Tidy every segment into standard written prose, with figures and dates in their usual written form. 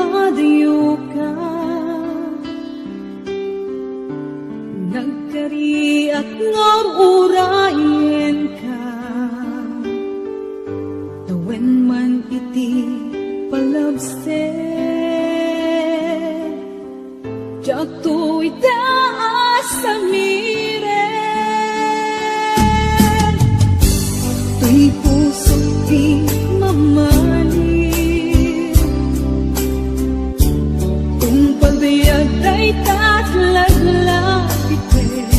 madayo ka, nagkari at ngururayin ka, tawen man iti palabse, jak tu itaas sa miren, tuy puso di mamali, kung pagbayag ay tatlaglapitin,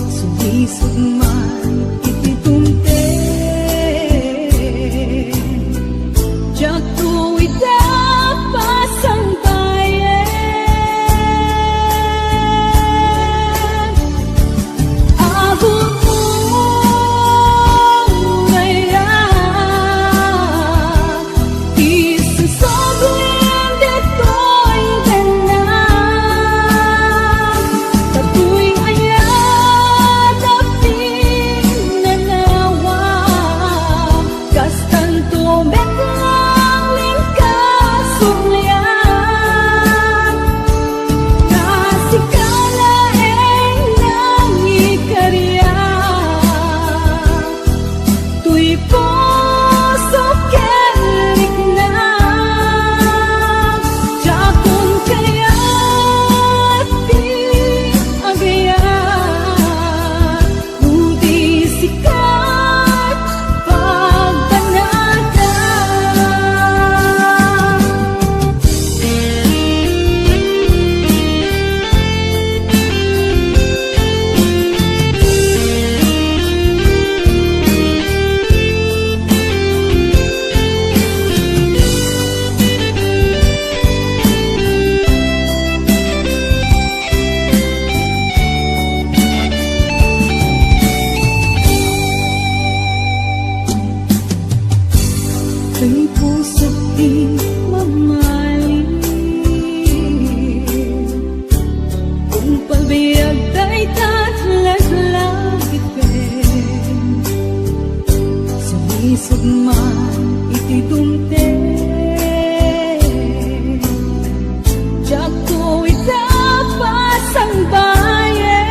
sumisog man ititumte, jak tu itapasang tuy puso di mamali, kung pagbayag ay tatlaglapitin, sumisog man itidumte, jak tu itapasang bayan,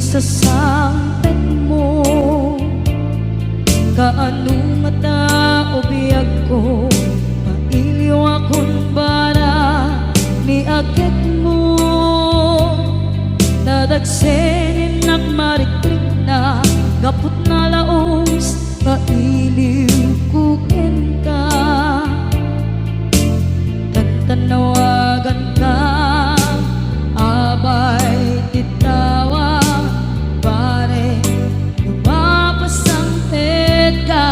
sasampen mo, kaano mata o biyag ko, mailiw akong bara ni agit mo, nadagsenin nagmarikrik na, gapot na laos, mailiw kukin ka, tantanawagan ka, abay titawa, pare lumapasang ka.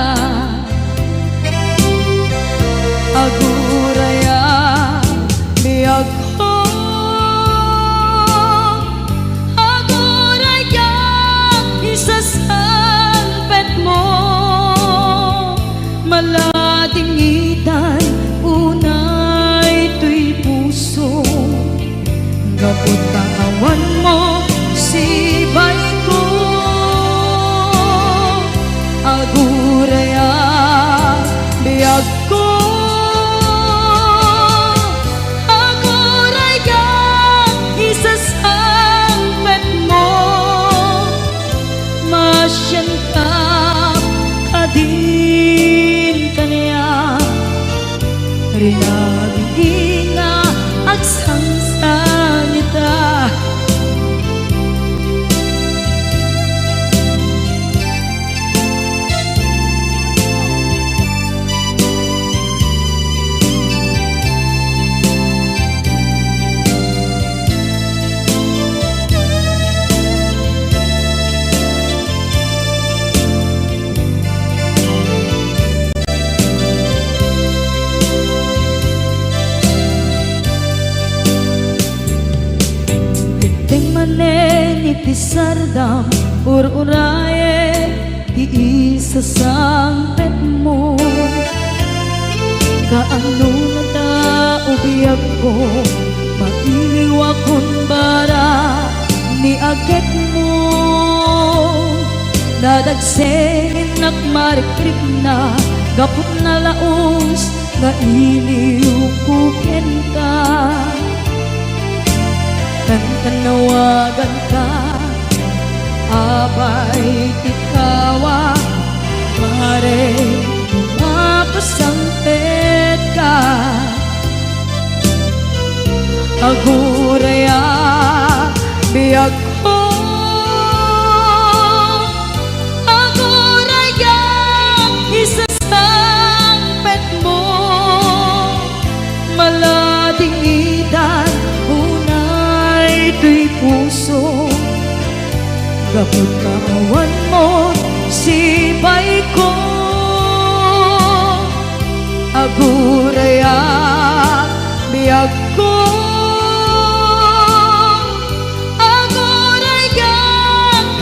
Rinabinga agsangsangita. Ting manen iti sardam ur-uraye ti isa sangpet mo. Kaano na ta ubiyag ko mailiwa kun bara ni aget mo. Nadagsenin nagmarikrik na gapot na laos nga iliw kuken ka. Tanawagan ka, abay tikawa, pare mapasampet ka. Aguraya, biyag ko, aguraya, isasampet mo, malading idan, ito'y puso. Gapot kawan mo sipay ko. Aguraya biyag ko. Aguraya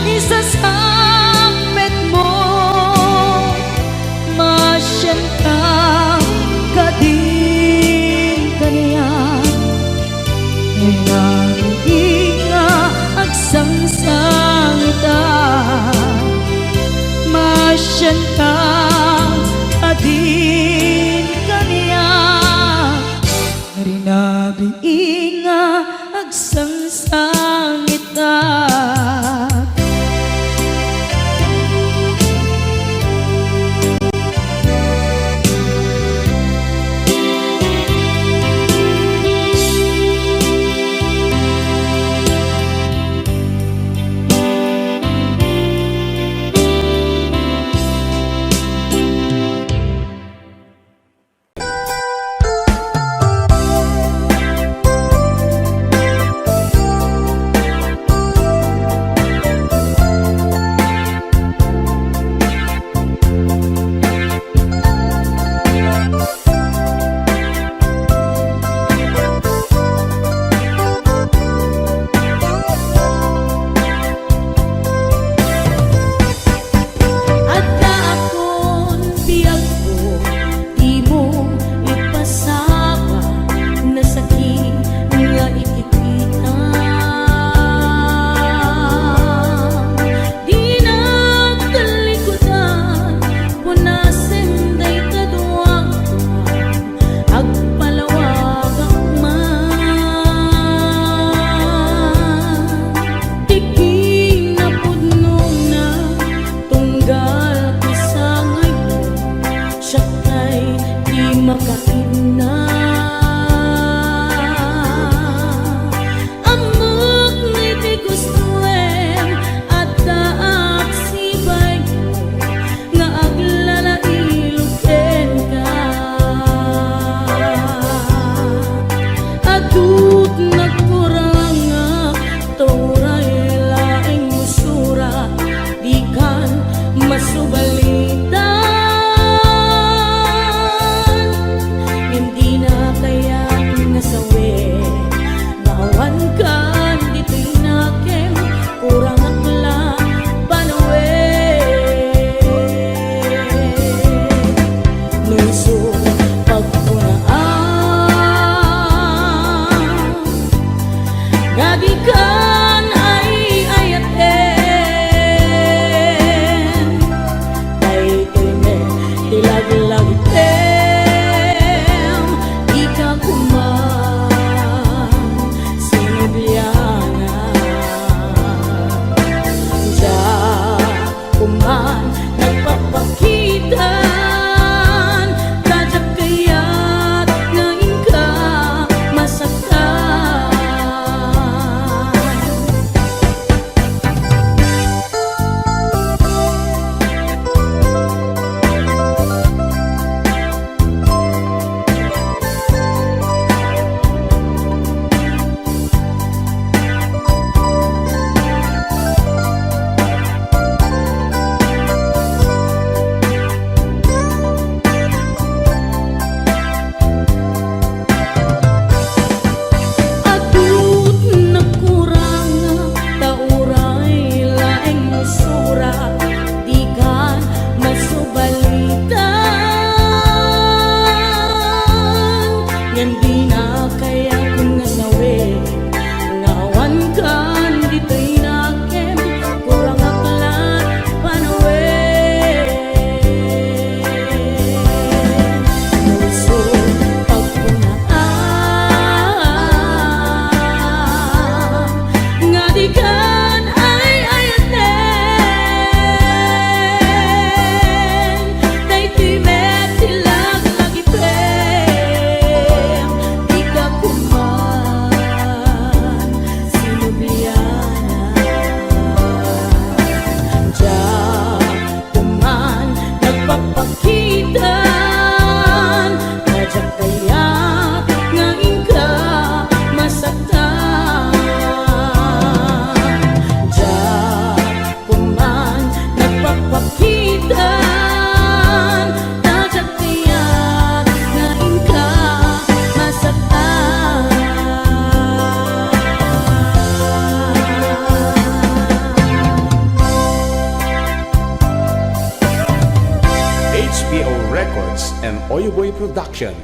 isasampet mo. Masyan ka kadin kaniya. Inga agsangsangita. Masyan ka adin kaniya. Rinabi inga agsangsangita. Boy Boy Production.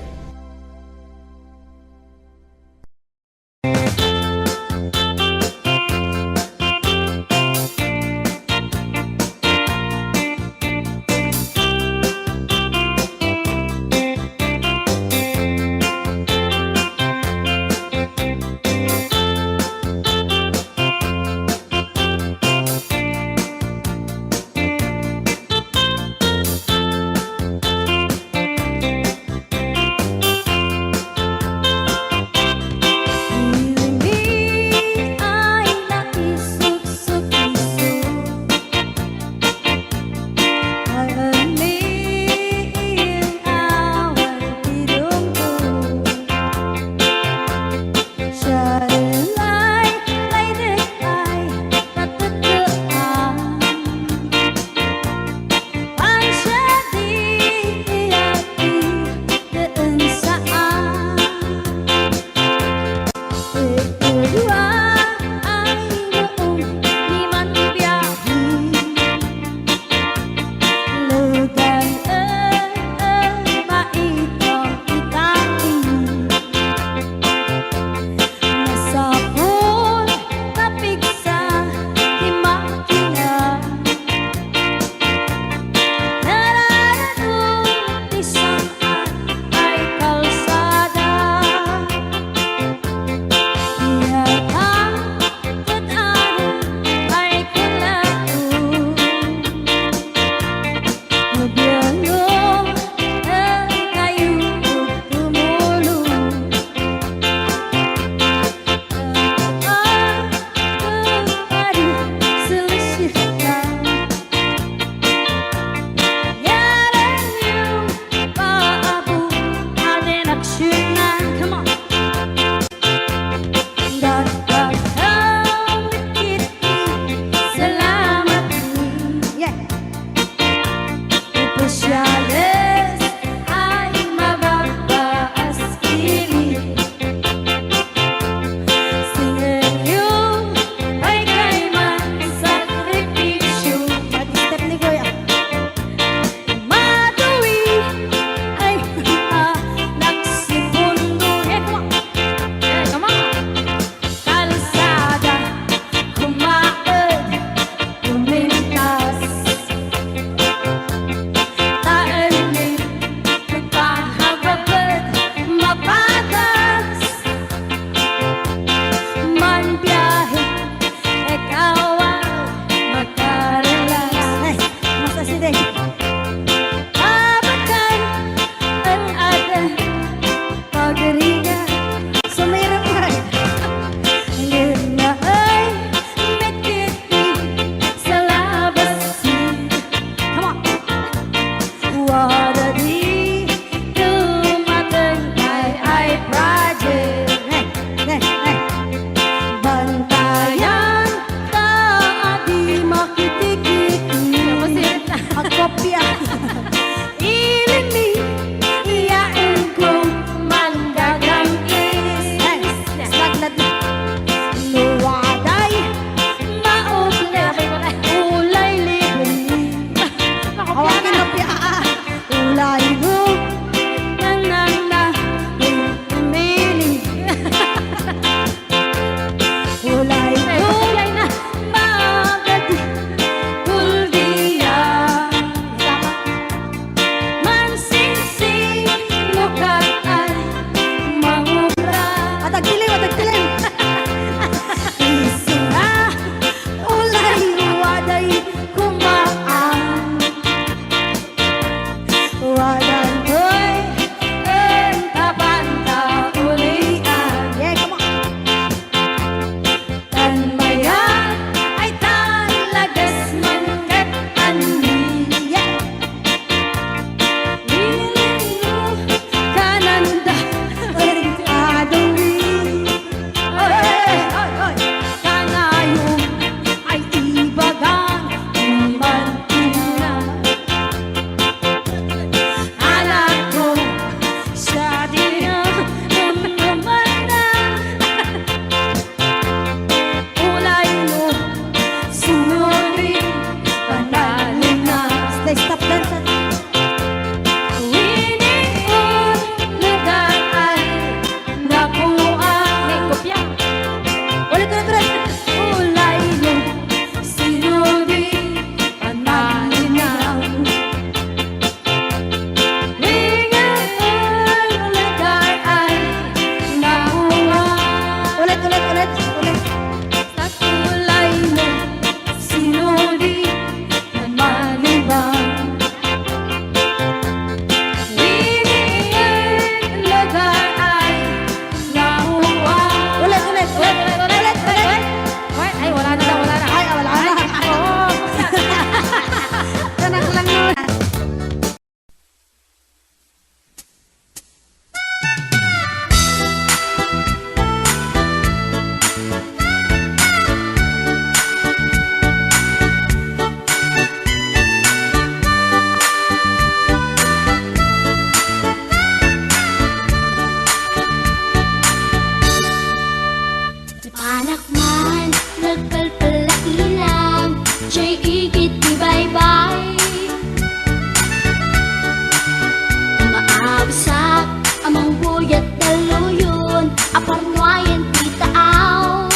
Sulon, aparnuayan titaaw.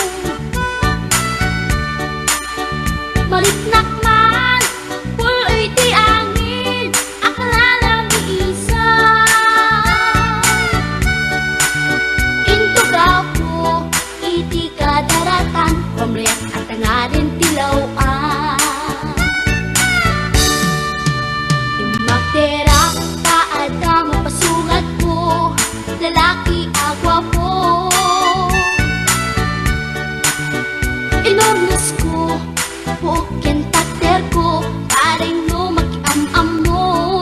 Maliknak man, puloy ti angin, akala isa. Intugaw ko, iti kadaratan, pamriyak at tangarin tilawan. Magterak taada mapasungat ko, lalaki agwa po. Inornos ko, bukin takter ko, paring no makiam-am mo.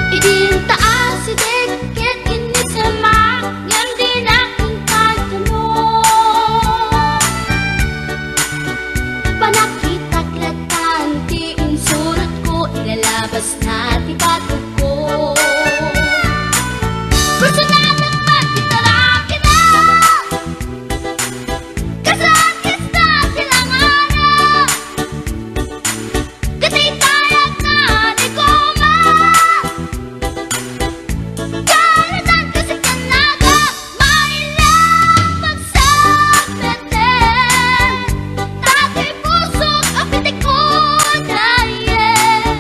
Idin taas si deket inisamak, yan din aking kagano. Panakitak-latan, ti insurot ko, ilalabas na ti batok ko. Gusto na naman itaraki na, kasakit na silanganan. Katay-tayag na di ko karatan ko sa kanaga, mailang pagsakatan. Tatay pusok apitik ko dayen.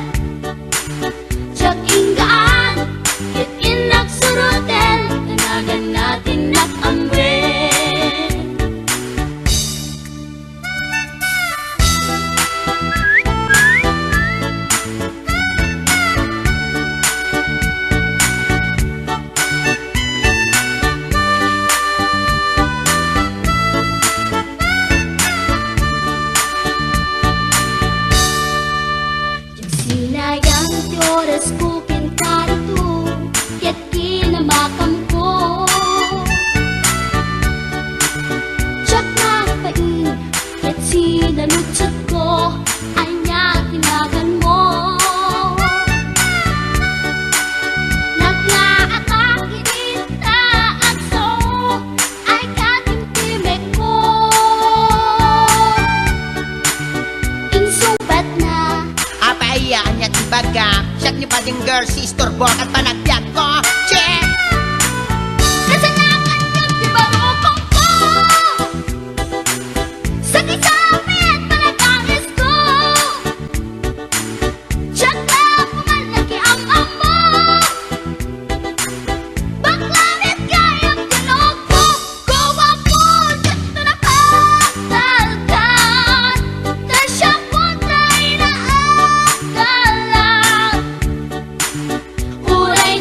Tiyak inggaan, kit inagsuruten, tanagan natin nakamren. Sinayang ti oras ko kinkarito, ket kinamakam ko. Tiyak na pain, ket sinalutsot ko, anya tinagan mo. Naglaakak inita at so, ay katimtimek ko. Insumbat na Apayaan niya tibaga, siyat ni pading girl, si istorbo at panagyan ko. Che! kasalanan yung di barukong ko. Sa kisapit panagangis ko, tiyak na pumalaki ang amo. Baklamit kayang tinog ko, gawa po tiyak na nakatalkan. Tasya po tayo na akalan. Uray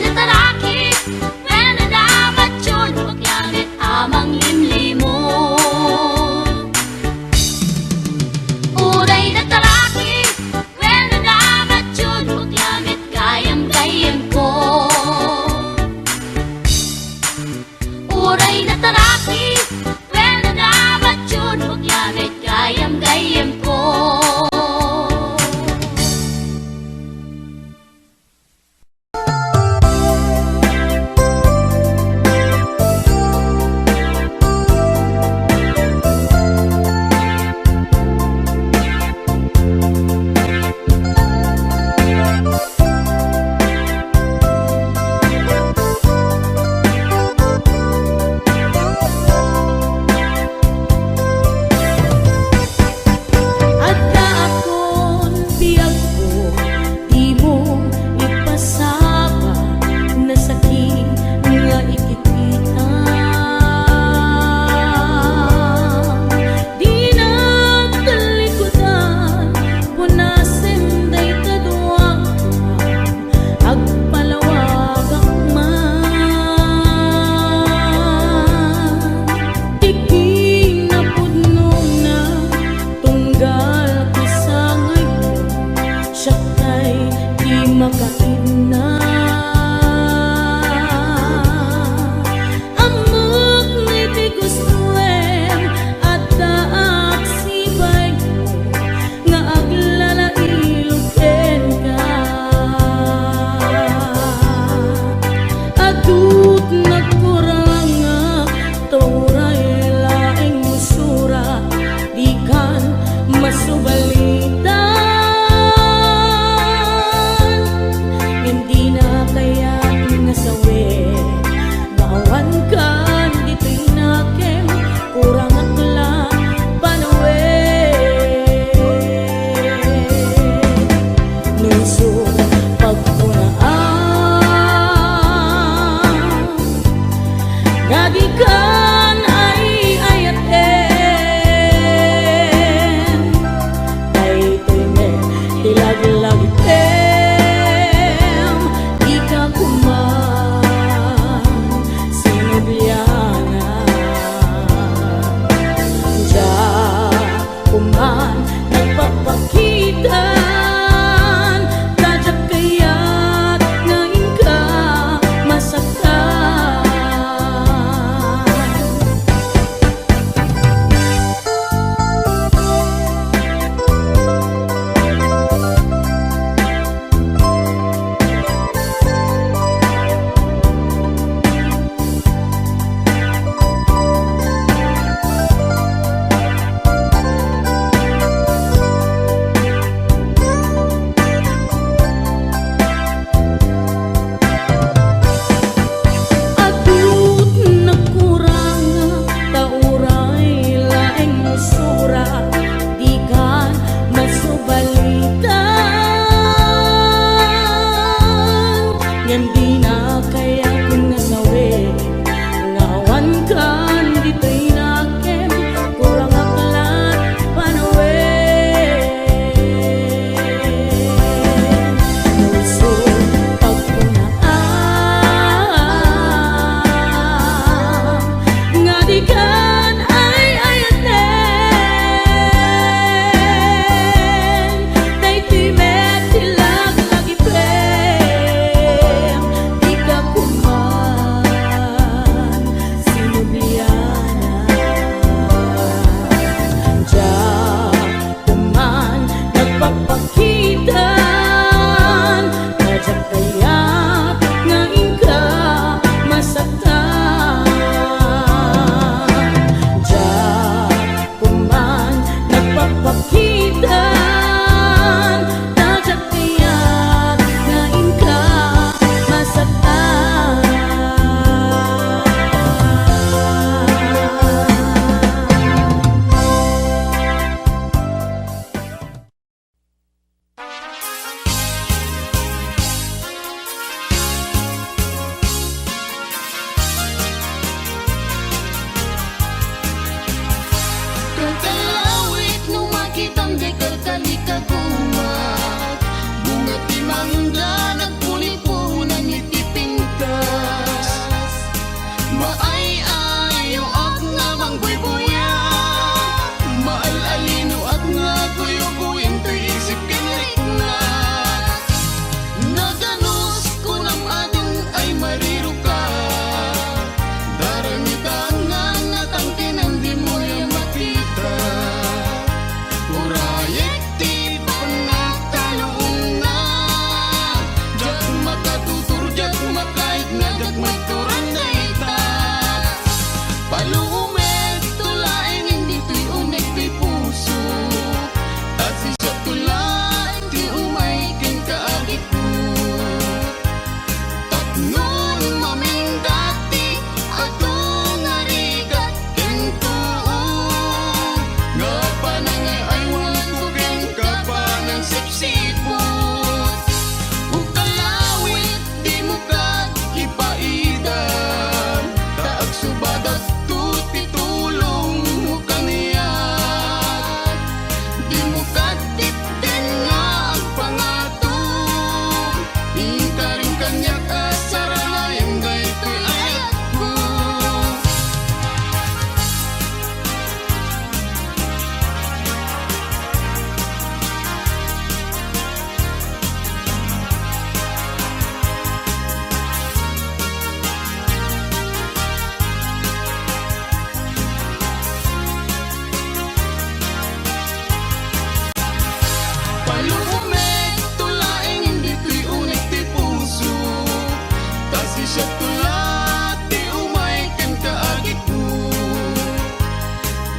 tulad ti umay ken kaagit ko.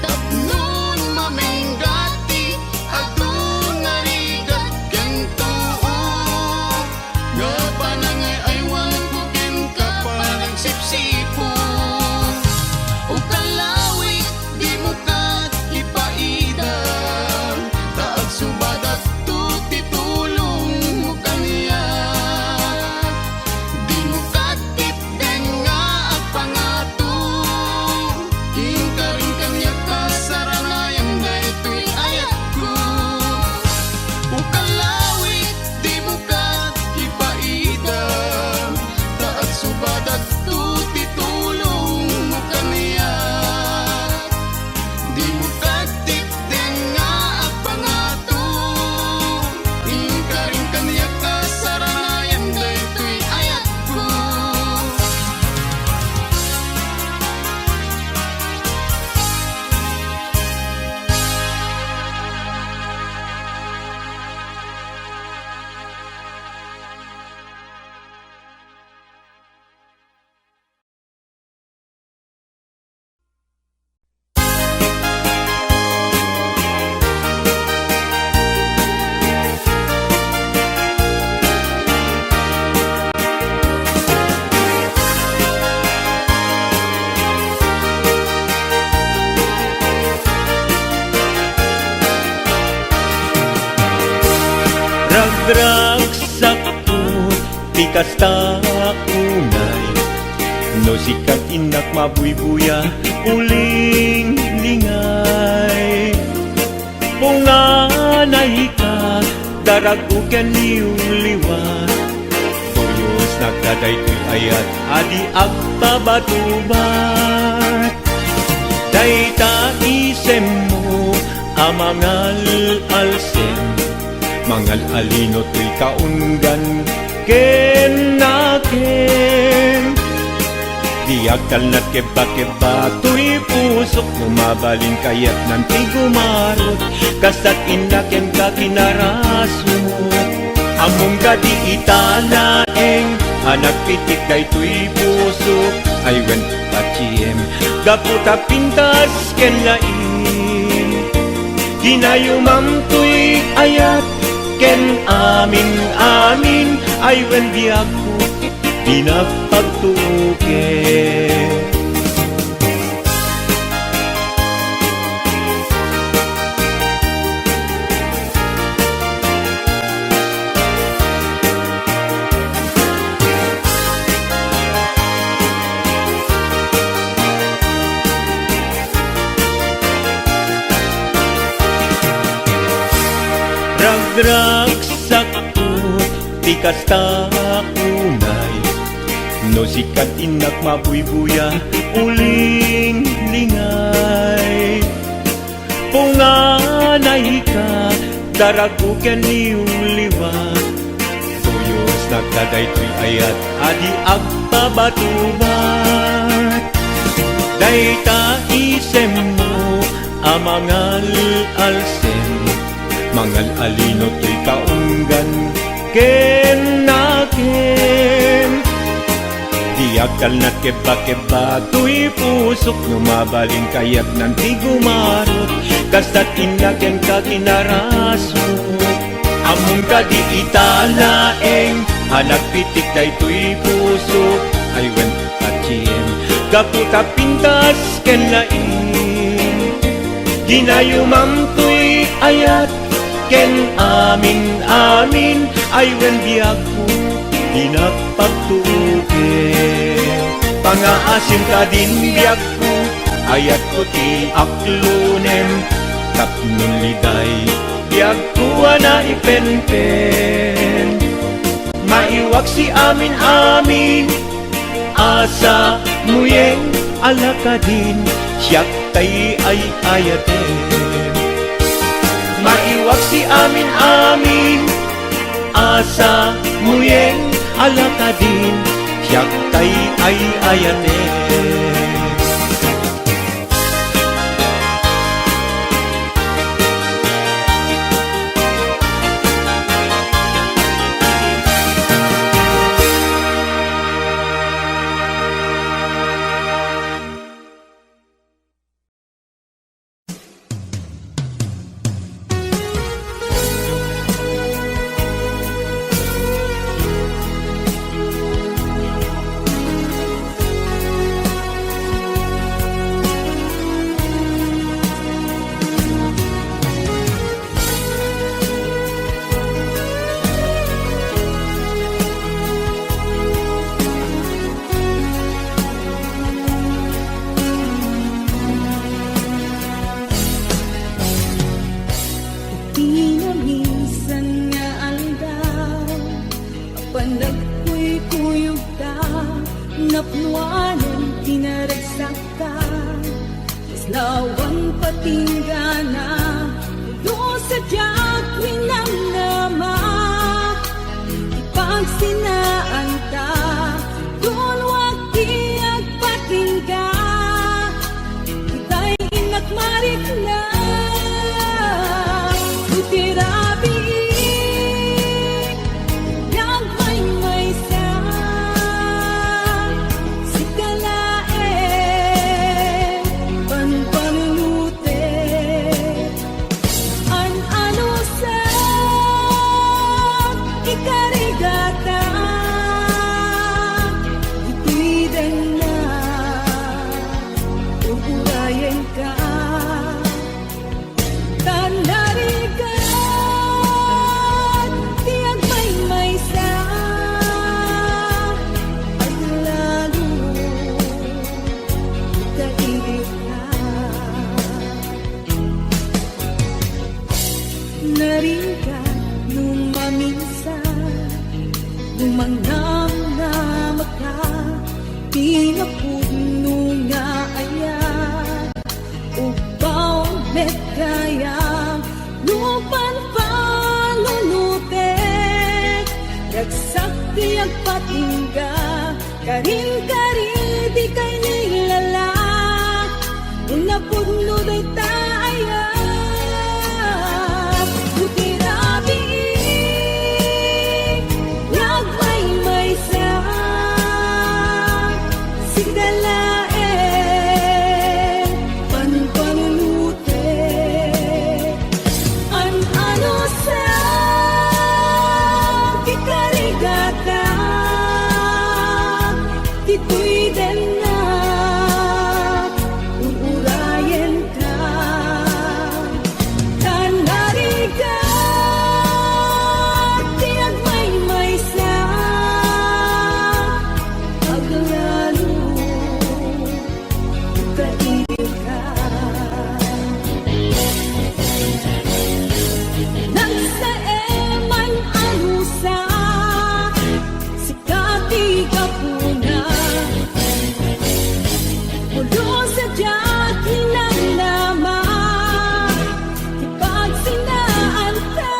Tapnon mamenggati adun narigat ken tuo. Nga panangay aywan ko ken kaparang sipsipo. O kalawit di mo kat ipaidam. Taag subadat tu titulong mo kaniya. Di mo katip den nga agpangato. Ingka rin kanya kasaranayan na ito'y ayat ko. O kalawit di mo kat ipaidam. Taag subadat tu titulong mo kaniya. Di mo katip den nga agpangato. Ingka rin kanya kasaranayan na ito'y ayat ko. Ragdragsak ti kasta unay no sikat inak mabuybuya uling lingay. Punganay ka daraguken niyong liwat. Tuyos nagdaday tuy ayat adi agpabatubat. Dayta isem mo amangal alsem. Mangal alino tuy kaunggan ken naken. Diagtal na keba-keba tuy pusok lumabalin kayat nanti gumarot. Kasat inaken ka kinarasumot. Among gadi italaeng anak pitik day tuy pusok. Ay wen pachiem gaputa pintas ken lain. Ginayumam tuy ayat ken amin ay wen biyaku pinapagtuke. Ragdragsak ti kasta unay no sikat inak mabuybuya uling lingay. Punganay ka daraguken niyong liwat. Tuyos nagdaday tuy ayat adi agpabatubat. Dayta isem mo amangal alsem. Mangal alino tuy kaunggan ken naken. Diagtal na keba-keba tuy pusok lumabalin kayat nanti gumarot. Kasat inaken ka kinarasot. Among kadi italaeng anak pitik day tuy pusok. Ay wen pachiem gaputa pintas ken lain. Ginayumam tuy ayat ken amin ay wen biyaku pinapagtuke. Pangaasim ka din biyaku ayat ko ti aklunem. Tapnon liday biyaku na ipenpen. Maiwag si amin asa muyeng alakadin. Siyak tay ay ayaten. Maiwag si amin asa muyeng alakadin. Siyak tay ay ayaten. pinaragsak ka, lawan patinggana, ulo sa diyak minamnama, ipagsinaan ta, doon wag tiyag patingga, kita'y inakmarik na, utirabi, nagmay-may sa, si kalae, panpanulute, an-ano sa, ikarigata, itidan na, ugurayan ka, tanarigat, tiyag may sa, at lalo, kaibig ka. Narigat nung maminsan, lumangnam na maka, pinapuno nga ayat, upaw met kayang lupan palunutek, ragsak tiyag patingga, karin-karin di kay nilala, unapuno day taaya, utirabi, nagmay-may sa, si dalae, panpanulute, an-ano sa, kikarigata, dito'y din na, uurayan ka, tanarigat, tiyag may sa, paglalo, kaibig ka. Nagsaeman anusa, sikati ka puna, ulo sa diyak hinamnama, ipagsinaan ka.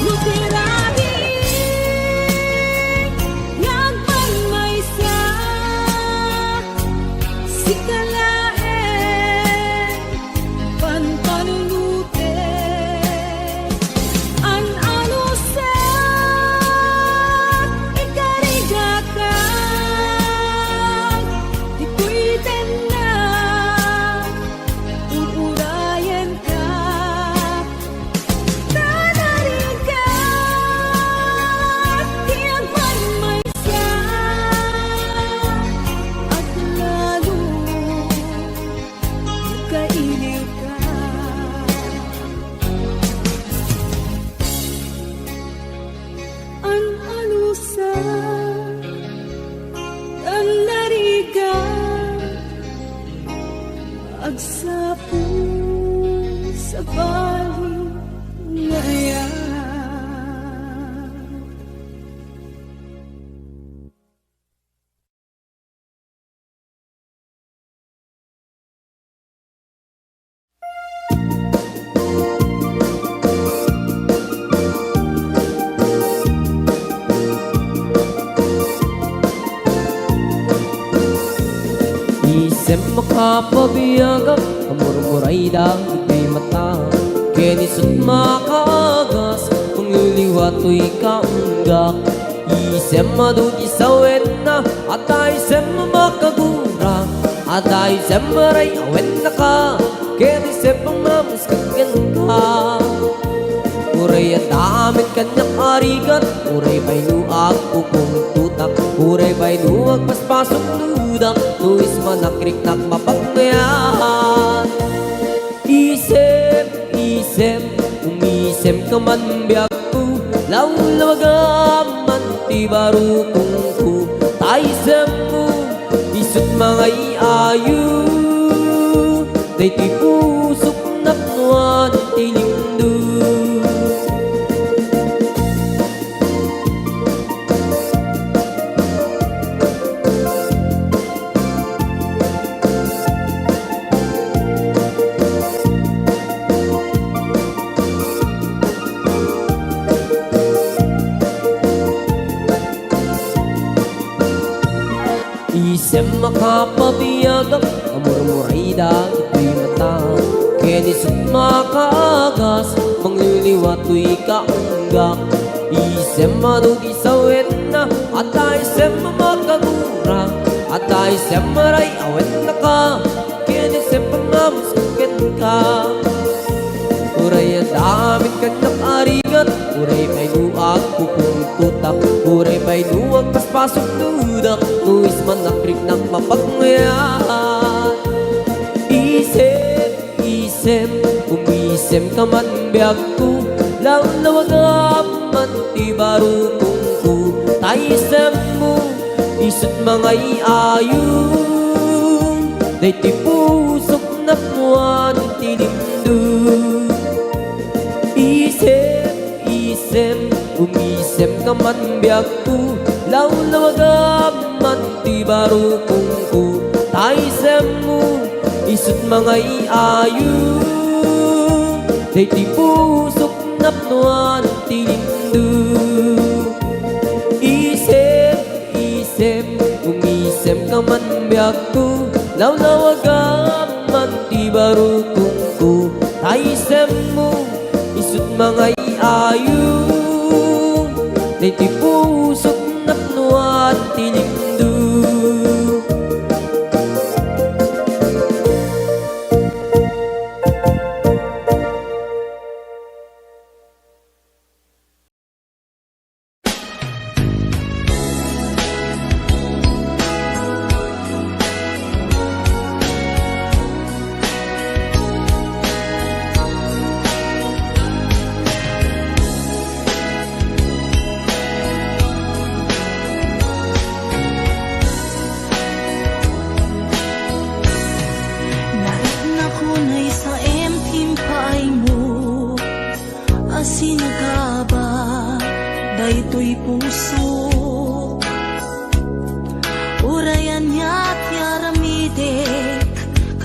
Lutirabi, nagmay sa, si kalae, panpanulute, an-ano sa, ikarigata, dito'y din na, uurayan ka, tanarigat, tiyag may sa, at lalo, kailiw ka. An-ano sa, tanarigat, agsapo sa bali ngayon. Isem makapabiyagap, amur-muray daw kay mata, kenisot makaagas, kung liliwato'y kaunggak. Isem madugi sa wena, at isem makagura, at isem maray awen na ka, kenisem pamamas kaganda. Uray at amin kanyang arigat, uray ba'y nuag ukong tutak, uray ba'y nuag paspasok ludak, nuis manakrik nak mapagmayan. Isem, isem, umisem ka man biyak ko, lawlawagaman ti baru kungku, taisem mo, isut mga iayu, day ti pusok napnuan ti lindo. Isem makapabiyagak Amur-muray dagito'y mata Kenisot makaagas Mangliliwato'y kaunggak Isem manugi sa wena At isem makagura At isem maray awet na ka Kenisem pangamuskin ka Uray ang damit kang nakarigat Uray may luag pupong tutak Uray may luag paspasok dudak Nuis man nakrip ng mapagngayat Isem, isem, umisem ka man biyag ko Lawag man ti barupong ko Taisem mo, isot mga iayong Day ti pusok na puwan ti lindo Isem, isem, umisem ka man biyag ko Lawag man ti barupong ko Taisem mo, isot mga iayong Day ti pusok na puwan ti lindo Isem, isem, umisem ka man biyag ko Lawag man ti barupong ko Taisem mo, isut mga iayong Day ti pusok na punuan ti lindo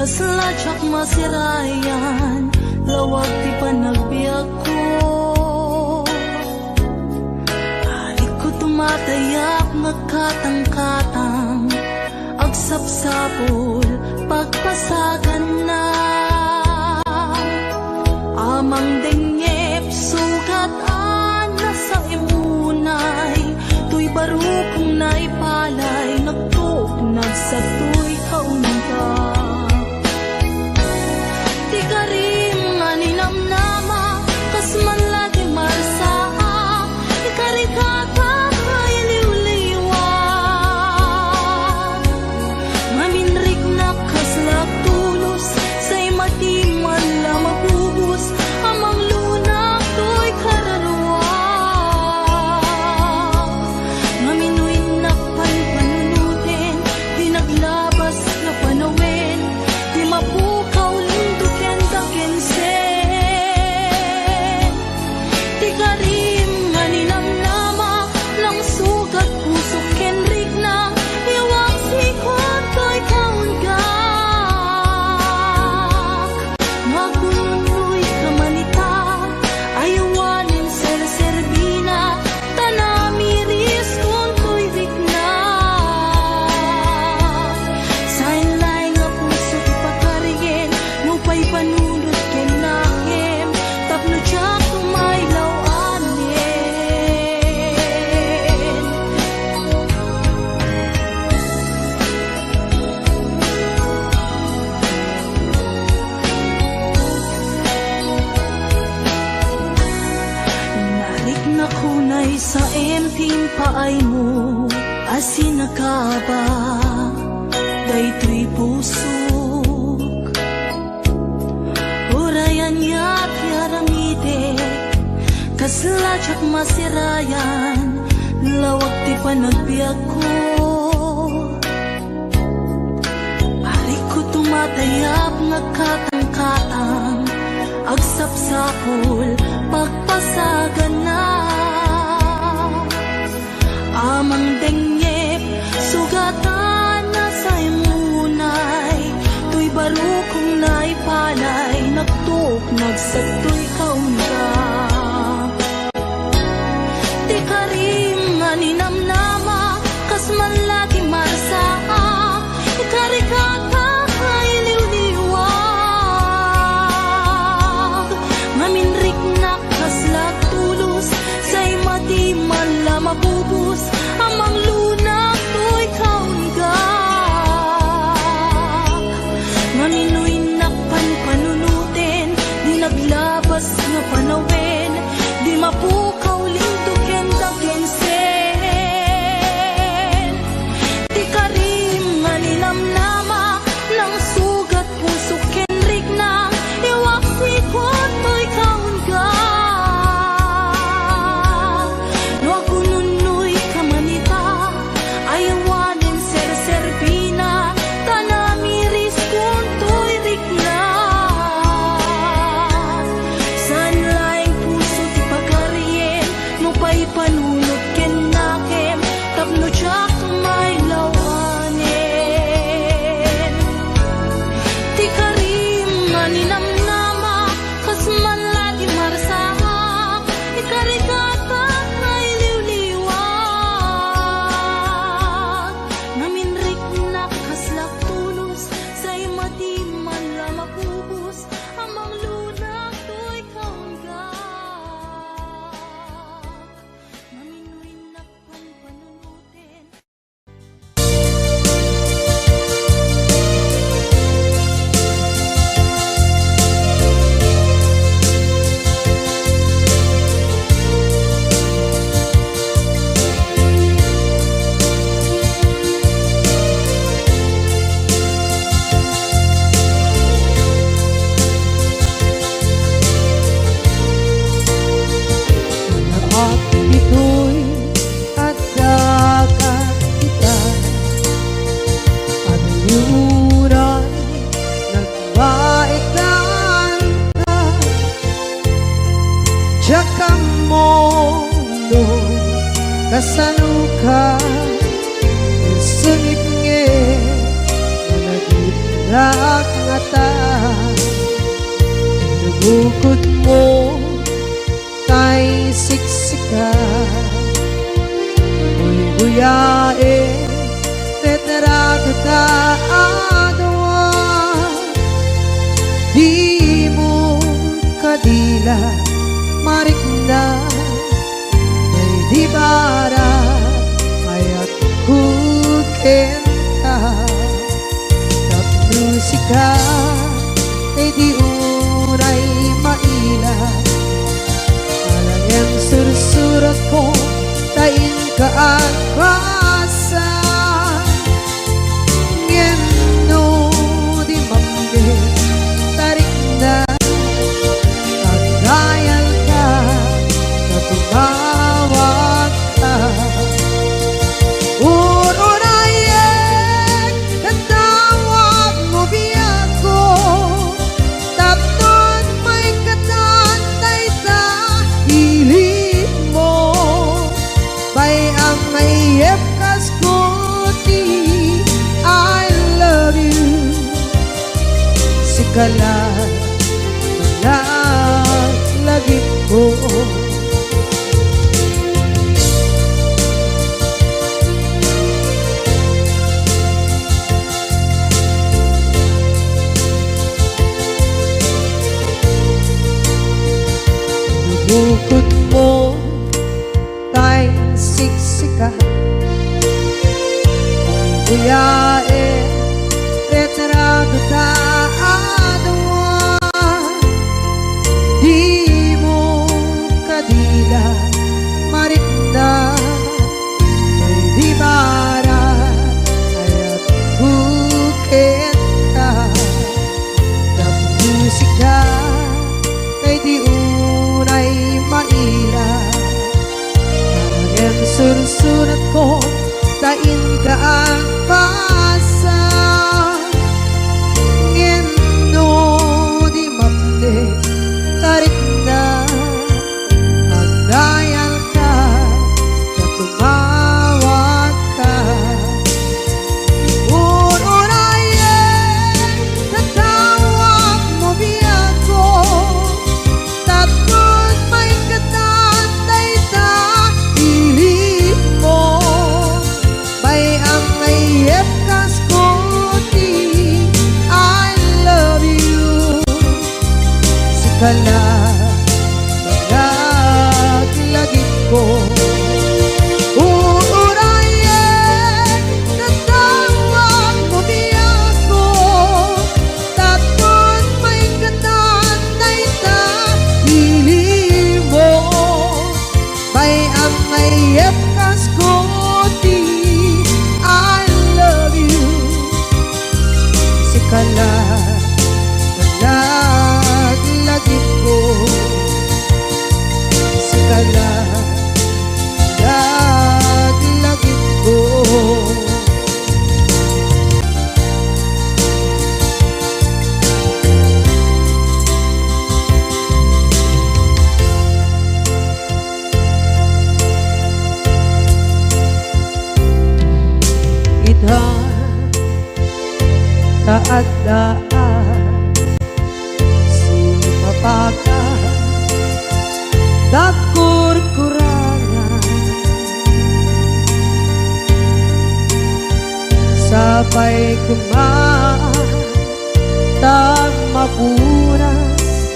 Kaslajak masirayan Lawag ti panagbiag ko Alik ko tumatayak Nagkatang-katang Agsapsapol Pagpasagan na Amang denyep Sugatan na sa imunay Tuy barukong naipalay Nagtugnag sa tuy kaunta sa emping paay mo asin nakaba daytoy pusok urayan yak yaramide kaslajak masirayan lawag ti panagbiag ko arik ko tumatayap nagkatang-katang agsapsapol pagpasagan na amang denyep sugatan na sa imunay tuy barukong naipalay nagtuk nagsagtoy kaunta ti karim nga ninamnama kas man lagi marsaa manulog ken nakem tapno jak may lawanen ti karim maninamnama kas man lagi marsaha ikarigata ay liwliwat naminrik na kaslak tulos say madi man lamapubos amang lunag to'y kaunggak naminwin na panpanunutin. At ito'y adagat kita at liuran nagbaikan ka Tsaka mo no kasaluka sungit nge nagitrak ngata nabukod mo tay siksika buyae tetrato ta adwa di mo kadila marikna ay di bara ayat kukenta tapnusika ay di uray maila yang sursurat ko tain kaagpasa ngeno di mambe tarik na pagdayan ka tumawag ka urunayek natawag mo biyako tapnon may katantay ta hilit mo bay ang mayep kas kuti I love you sikala lagi ko bukod mo tay siksika buyae retrado ta adwa di mo kadila marikna ay di bara ayat buket ka musika ay di unay maila yang sursurat ko tain ka ang pasa ngeno di mamde tarik na ang dayal ka na tumawag ka urunayek natawag mo biyako tapos may katantay ta hilit mo bay ang may taadaan sumapaka takur-kurangan sabay kumatag mapunas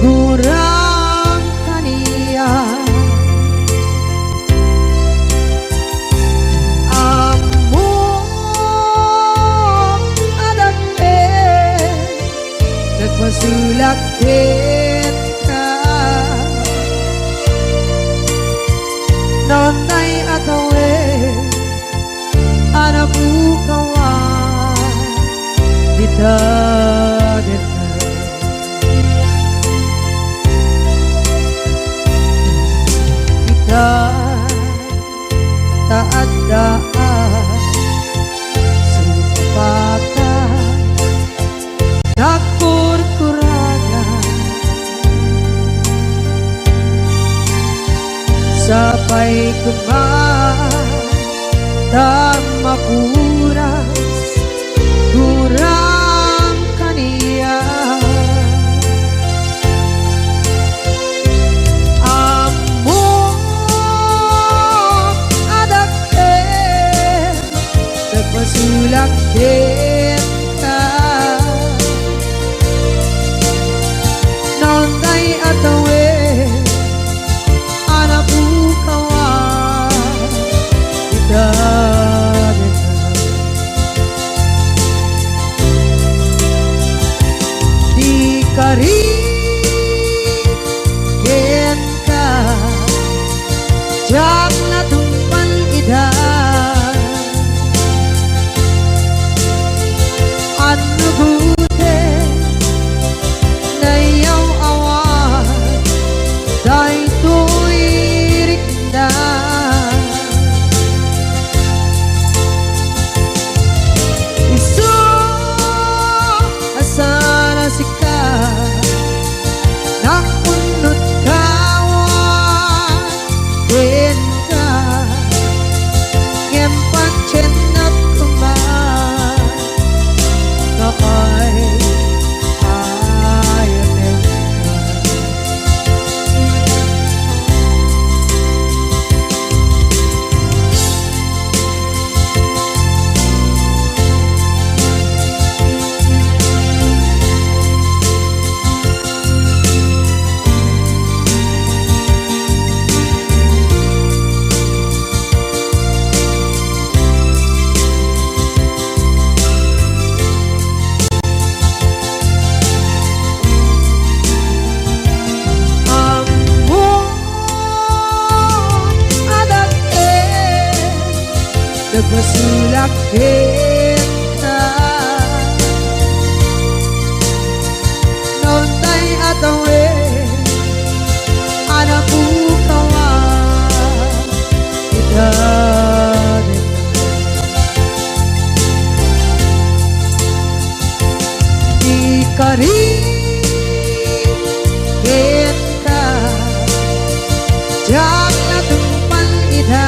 gurang kaniya masulakit ka Nonday atawe Anak bukawan Dita dita Kita tak ada Sepakat Takur-kurangan Sampai tak mapuras Kurang kania Amok adak Nagpasulak kita Nonday atawe Anak bukawan Kita Di kari Kenta Jak na tumpan ida Ano gute Nayaw awan Dahil tuwirik na Isu asana sika Nakunot kawan Din ka Ngempat chenap kuman Nakay ayanin ka Nagpasulak kita Nonday atawe Anak bukawan Kita Di kari kita Jak na tumpan ida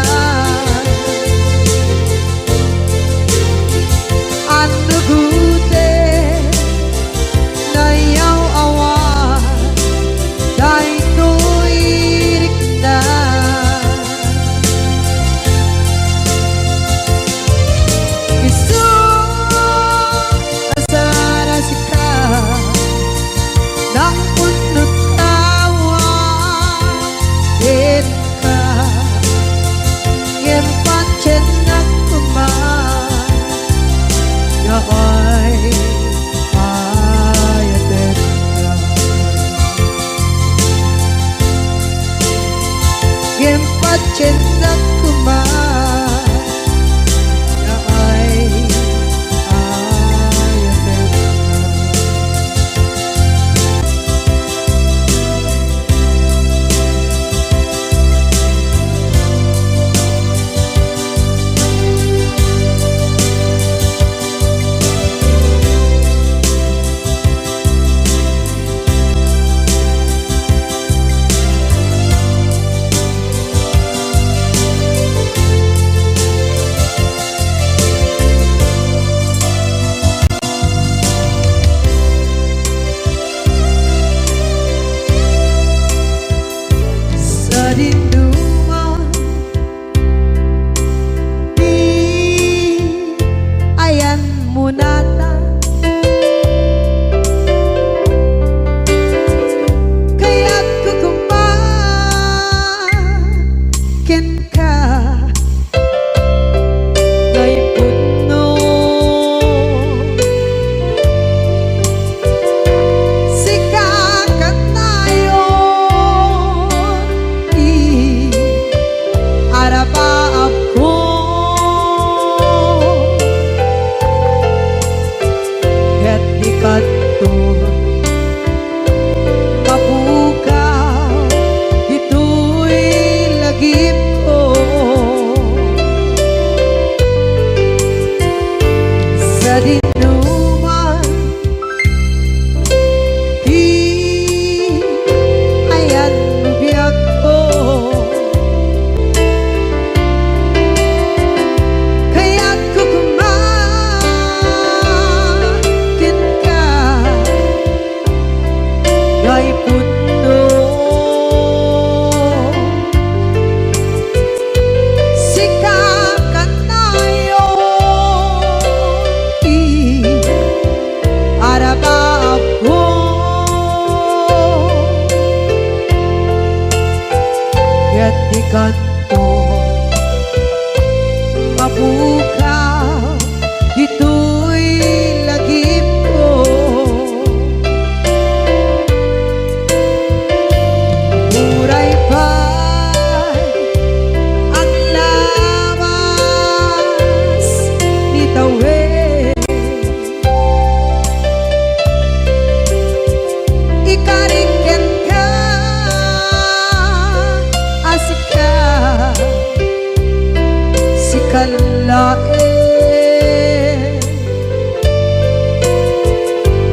kalain.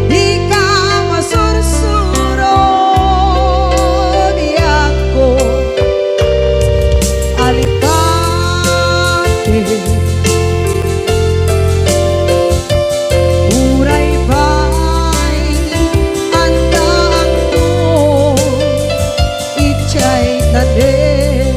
Di ka masursuro di ako alikate. Uray ba'y andaan mo ichay tanin.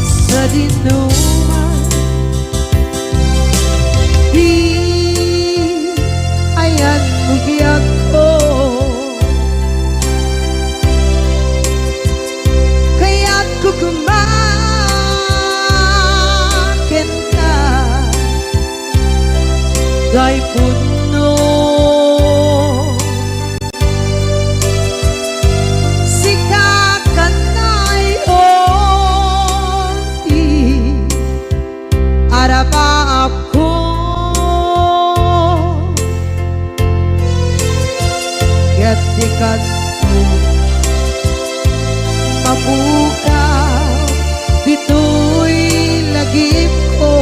Sa dinuman di ayan bugyak ko, kaya't kukumakin ka day puno. Arapa ako gatikat mo mabukaw dito'y lagip ko.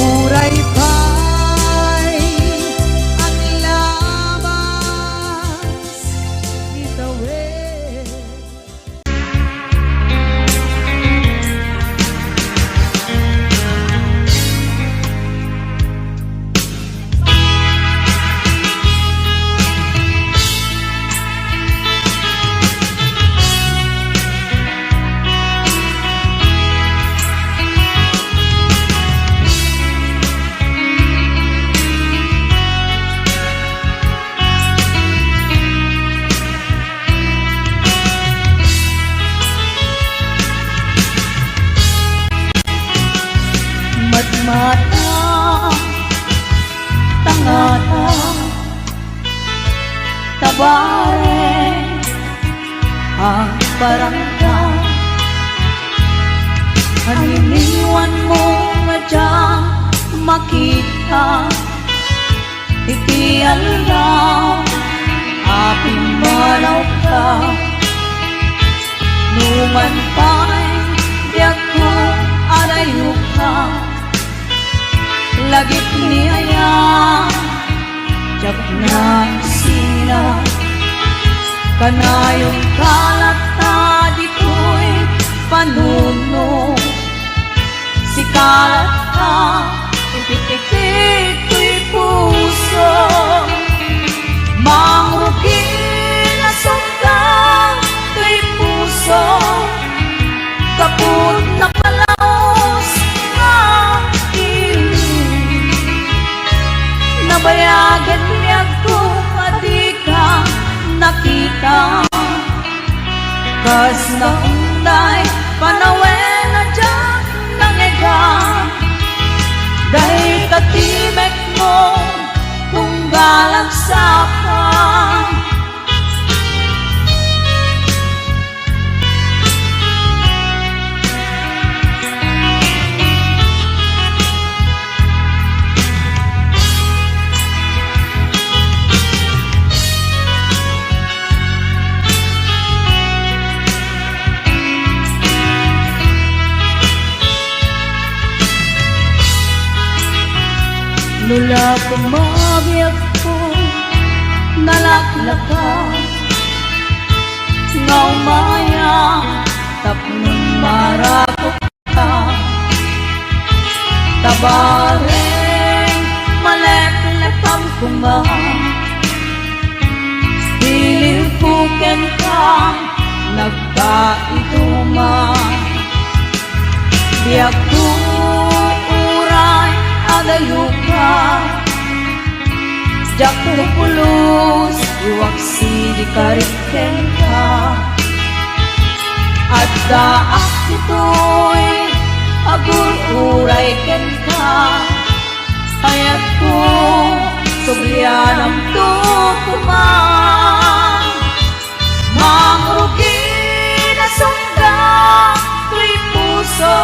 Uray pa'y ang labas itawid. Matmata, tangata, tabare, ang barangka. Aniniwan mo nga dyan makita, iti alaw, aping malaw ka. Numan pa'y diyak ko arayo ka. Lagip niya jak na sila kanayong kalata dito'y panuno si kalata ipitikito'y puso mangrugi na sundang to'y puso kaput na palaos na nabayagan niya ko pati ka nakita kas na unday panawen na dyan nangiga dahil katimek mo kung galang sa ka. Lula kumabiyag ko, nalaklaka nga umaya, tapnong marakot ka. Nabaling maleplepam kumba Piling puken kang nagkaituma Biyak tuuray agayuka Jak pulus iwaksi di kariken ka At daak ito'y agur-uray ken ka Hayat ko sublianam tukumang Mangrugi na sunda tuy puso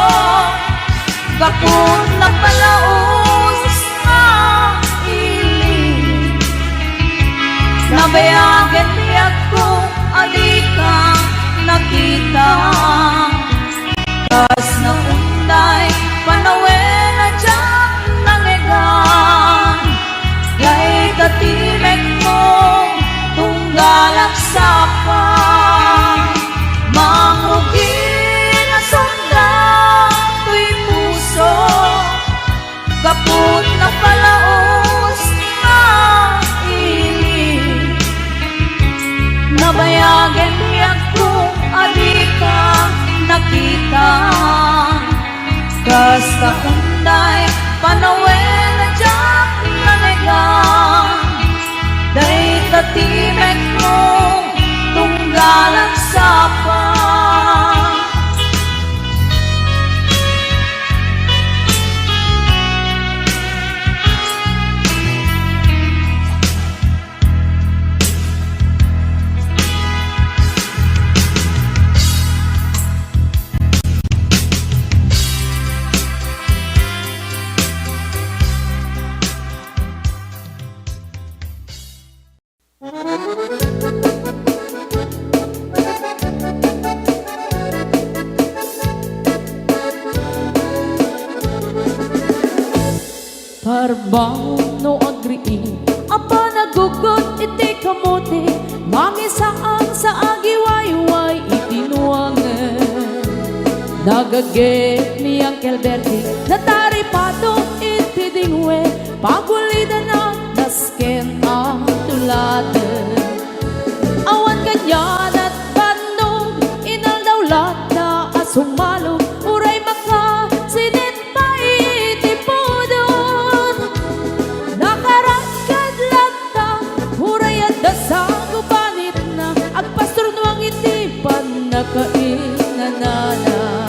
Gapon na palaos na iling Nabayagan niya ko adika nakita Kas na unday panawen na dyan nangigan Gay tatimek mo tunggalak sapa Mangrugi na sunda tuy puso Kaput na palaos na iling Nabayagan niya kung adika nakita Kas kaunday panawen na dyak nanigang Day tatimek mo tunggalang sapa Parbang no agriin Apa nagugot iti kamote Mangisaan sa agiwayway itinuangan Nagaget ni Uncle Bertie Nataripado iti dingwe Pagulida na nasken ang tuladan Awan kanyan at bandong Inaldawlat na asumalo Uray maka sinit pa iti podon Nakarakad lata Uray at dasang ubanit na Agpastor nuang iti panakainanana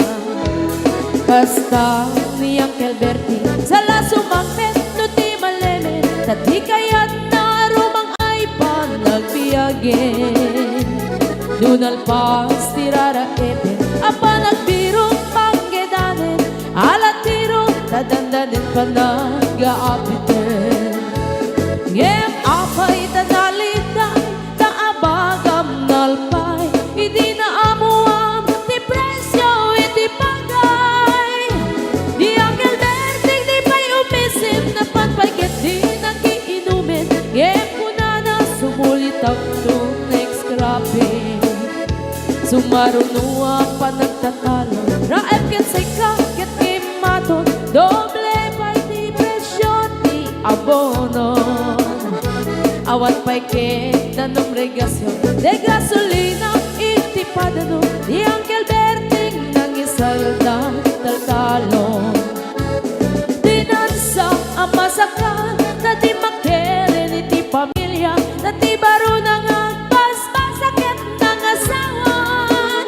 Kasta ni Uncle Bertie Sala sumakmet no ti maleme Tati kayat na rumang ay panagbiyagen Nunalpas tirara ete Apa nagbirong panggedanen Alat tiro tadandanin panag-aapiten Ngem apay tadalitan Taabagam nalpay Hindi na amuam Ti presyo iti pagay Di Uncle Berting di pa'y umisim Na panpayget di nagiinumin Ngem kuna na sumulit ang to next cropping Sumarunua pa nagtatalo Raep ket say kaket kimaton Doble pa'y di presyo ti abonon Awat pa'y ket nanong regasyon De gasolina iti padano Di Uncle Berting nang isalda taltalon Dinansa ang masakan Na di makeren iti pamilya Na di baro nang agpas-pasakit ng asawan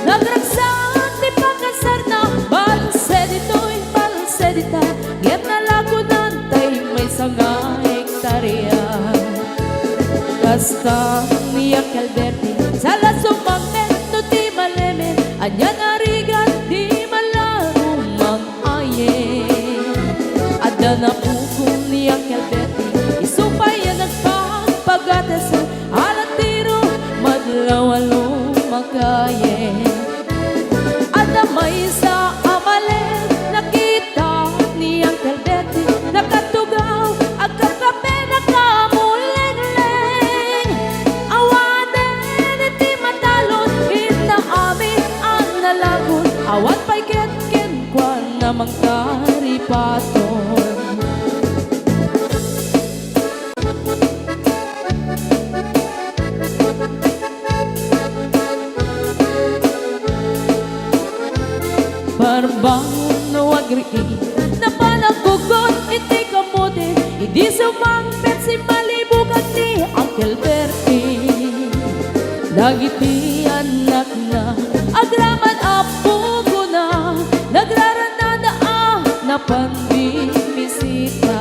Nagragsak di pagkasar na Balse dito'y balse dita Ngem na lagunan tay may sanga hektarya Kasta ni Uncle Bertie Sala sumangmet no ti malemen Anya narigan di malarong mang-ayen Ada na pukong ni Uncle Bertie Isupay yan nagpapagatas Alat tiro madlawalong makayen Ada may sa amalen Nakita ni Uncle Bertie Nakatugaw agkakape nakamuling-ling Awanen iti matalon Ina amin ang nalagon Awan pa'y ket-ken kwa namang karipaton. Parbangon na wagriin na panagugot iti kamote, idi sumangpet si malibugan ni Uncle Bertie. Dagiti anak na agraman apo ko na nagraranada na pandimisita.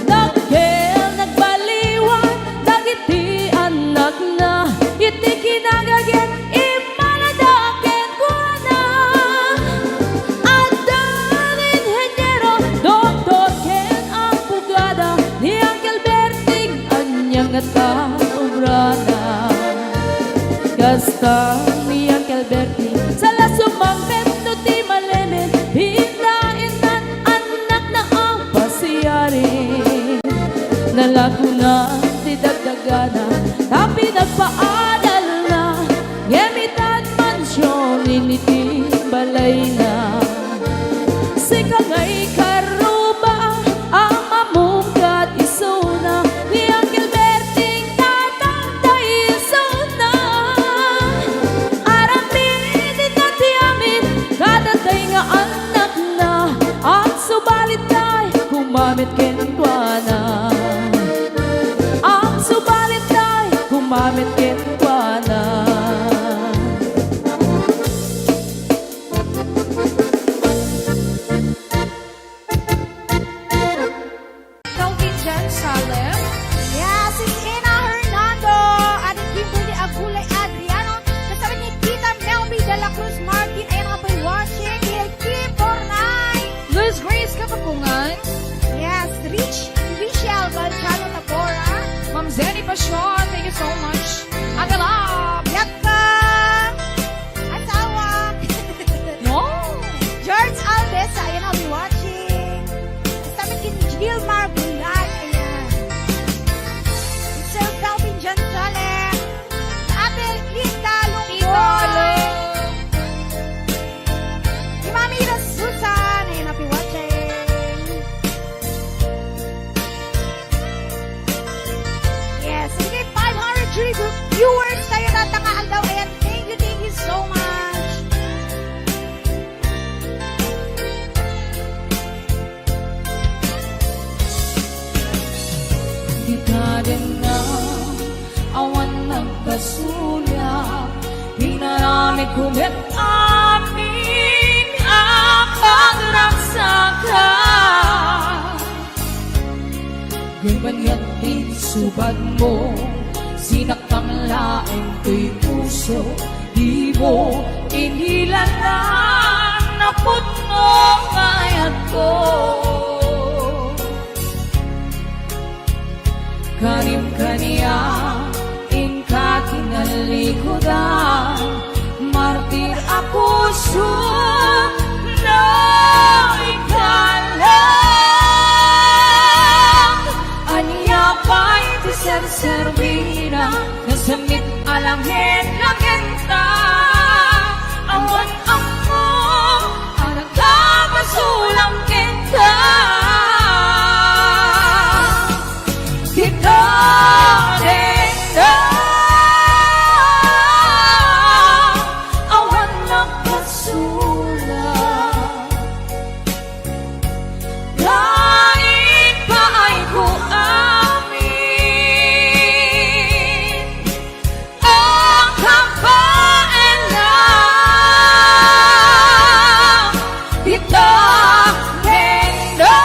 Nagkel nagbaliwan dagiti anak na iti kinagaget imaladaken ko na. Adan inhenyero doktor ken ang pugada ni Uncle Berting anyang at kaubrana. Gasta ni Uncle Bertie sa lasumang petno ti malemen, hindain nan anak na ang pasiyarin. Nalago na ti dagdagana, tapi nagpaadal na, ngemitan mansyon initi balay na. Sikangay karuba ang mamungkat isuna ni Uncle Berting tatangtay isuna. Aramidin na ti amin kadatay nga anak na, at subalit tay kumamit kenkwana. Ang subalit tay kumamit kenkwana. County Jan Salem, Yeah, si Ina Hernando, Adik Kimberly Agulay Adriano, kasama ni Tita Melby de la Cruz Martin, ayun nga po'y watching, Lil Kim Bornay, Luz Grace Kapapungan, yes, Richelle Valchano Tabora, Ma'am Zenny Pasyon, thank you so much. Agalab, Yakka, Asawa, no, George Alves, ayun nga po'y watching, kasama ni Jill Marbulan, ayan, Sir Calvin Jan Salem, Ate Linda Lunggoy, si Mami Ira Susan, ayun nga po'y watching, yes, sige, 500 viewers tayo natangaan daw, ayan, thank you so much. Di ka din na awan nagkasulya, pinarami kumit amin ang pagragsaka. Ganyan din subad mo, sinaktang laing ko'y puso, di mo inilalan na puno kayat ko. Kanim kaniya inka kinalikodan, martir ako sun na ikalang. Anya pa'y ti ser-servina, nasamit alangin langenta. Awan ako ang nagkapasulang kita. Kita din na awan nagkasulat. Lain pa ay ko amin ang kampaan lang. Kita din na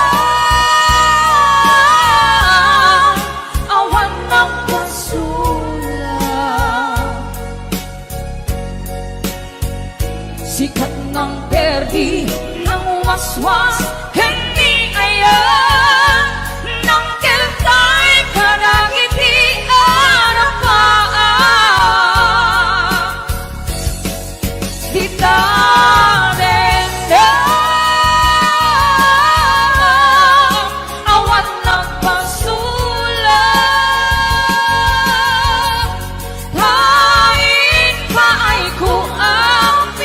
awan nagkasulat. Sikat ng perdi ng waswas, hindi ayan ng keltay karangiti arapaan. Kita rin na awan nagpasulat. Kain pa ay ko amin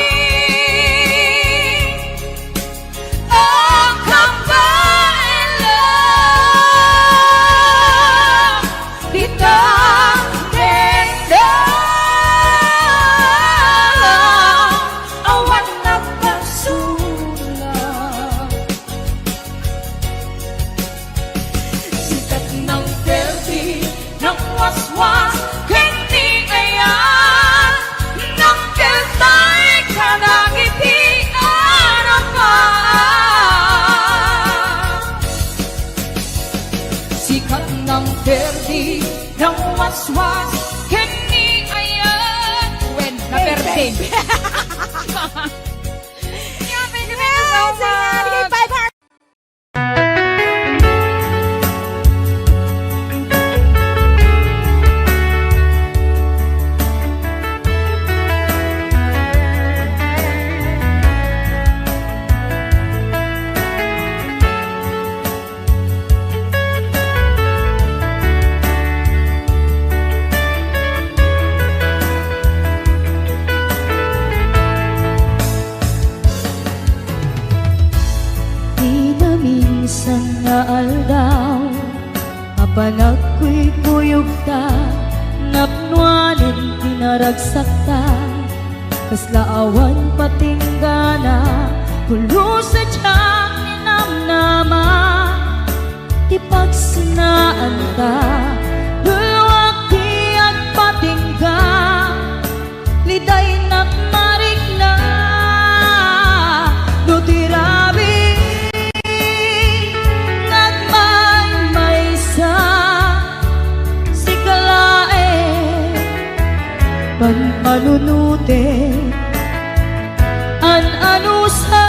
was kini ayan when na-birthday. Yeah, thank you so much. 500. Di na minsan nga aldaw Apan ako'y kuyog ta Napnuanin pinaragsak ta Kaslaawan patinggana Kulo sa tiyak ni namnama Di pagsinaan ta Dulwak di at patingga Liday nakmarik na Nutirabi panunute an anusa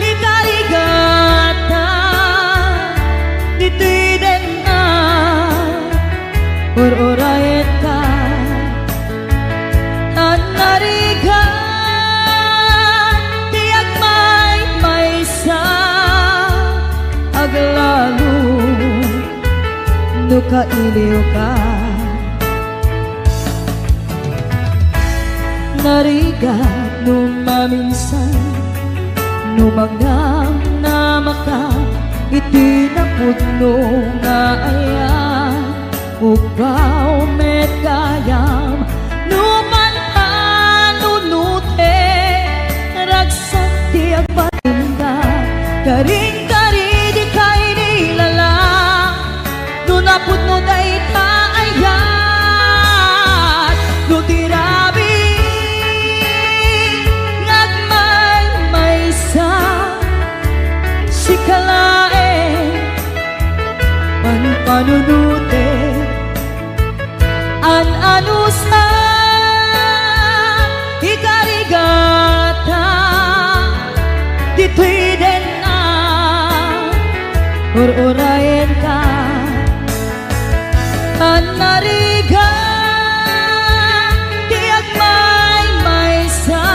ikarigata dito'y din na or-orayet ka an narigan tiyak may sa aglalo nukailiw ka narigat numaminsan Numagnam na maka Itinapudno nga ayan Ugaw met kayam Numan anunute Ragsak di agpatinda Karing-kari di kay nilala Nunapudno day kaayat Nutirabi panunute an anusa ikarigata dito'y din na or-orayen ka an narigan tiyak may sa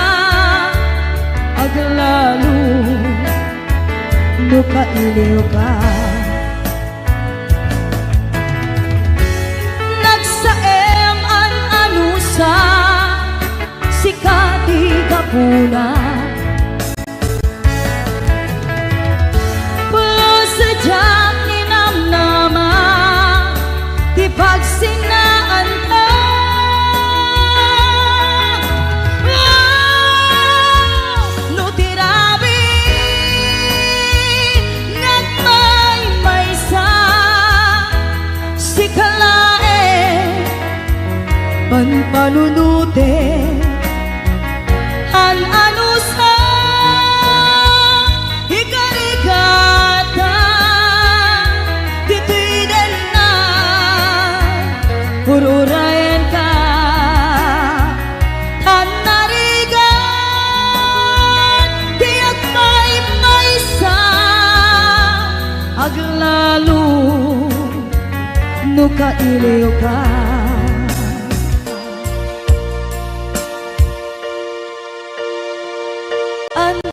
aglalo nukailiw ka sikati kapuna pulo sa tiyak ni namnama di pagsinaan ka nutirabi nagmay sa sikalae panunute an anusa ikarigata dito'y din na ururayan ka tan narigan tiyak may sa aglalo nukailiw ka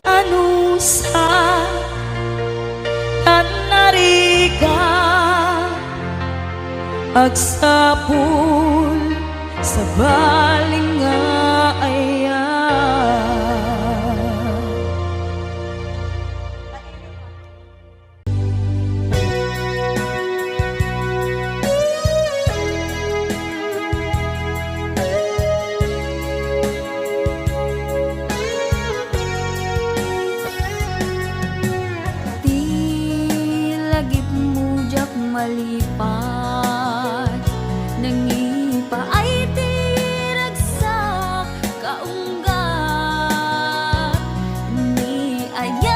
anusa tan narigan agsapul sa baling nga ayan malipat nangipa ay tiragsak kaunggat ni aya